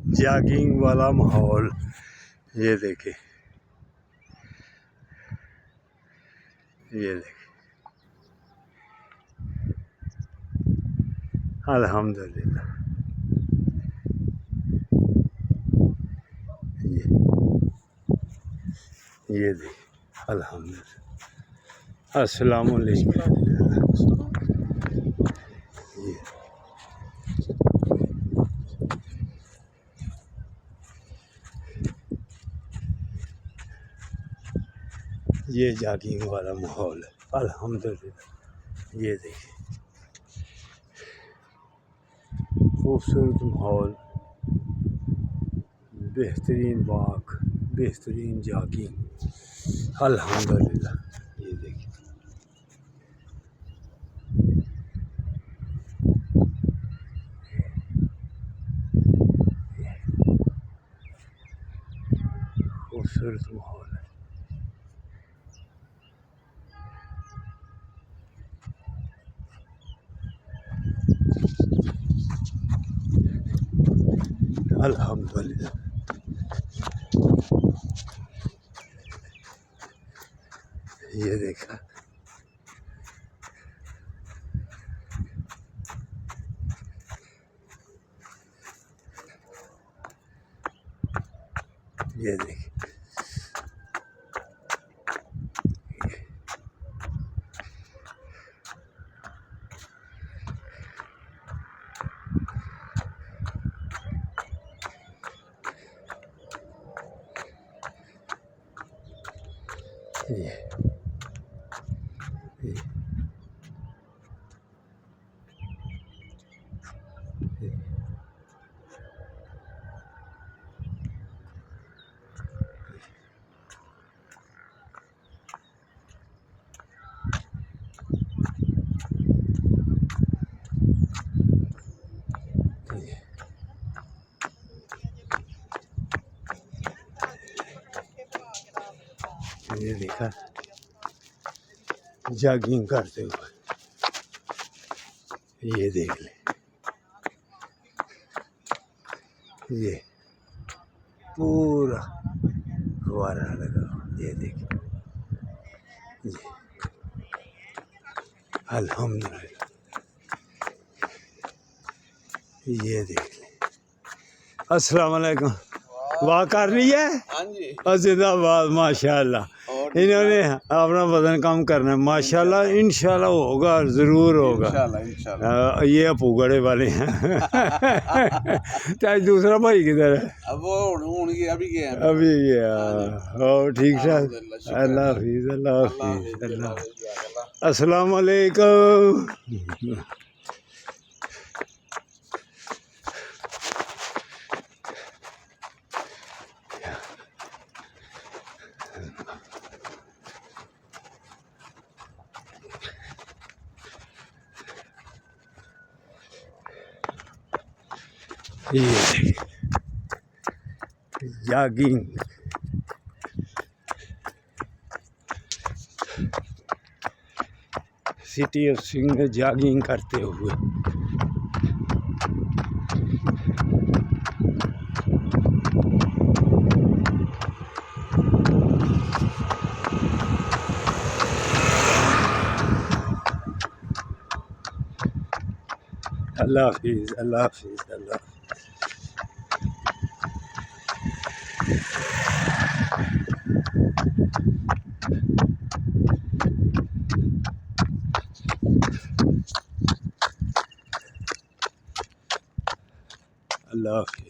Jogging वाला माहौल, ये देखिए, ये देखिए, अल्हम्दुलिल्लाह। ये देखिए, अल्हम्दुलिल्लाह। अस्सलाम वालेकुम। ये जॉगिंग वाला माहौल है, अल्हम्दुलिल्लाह। ये देखिए, खूबसूरत माहौल, बेहतरीन वॉक, बेहतरीन जॉगिंग, अल्हम्दुलिल्लाह। ये देखिए, खूबसूरत माहौल है। अल्हम्दुलिल्लाह। ये देखा, ये देखिए, ये ये देखा, जॉगिंग करते हुए, ये देख ले, ये पूरा फुवारा लगा, ये देखिए, ये अल्हम्दुलिल्लाह। ये देख ले। अस्सलाम वालेकुम। वाह कर रही है? हाँ जी। जिंदाबाद, माशाल्लाह। इन्होंने अपना वजन कम करना है, माशाल्लाह। इंशाल्लाह होगा, ज़रूर होगा। ये अपू गड़े वाले हैं। चाहे दूसरा भाई किधर है? अब वो अभी गया। अभी गया। और ठीक ठाक। अल्लाह हाफिज़, अल्लाह हाफिज़, अल्लाह। अस्सलाम वालेकुम। ये जॉगिंग, सिटी ऑफ सिंह में जॉगिंग करते हुए, अल्लाह हाफिज़, अल्लाह हाफिज़, अल्लाह। अल्लाह हाफिज़।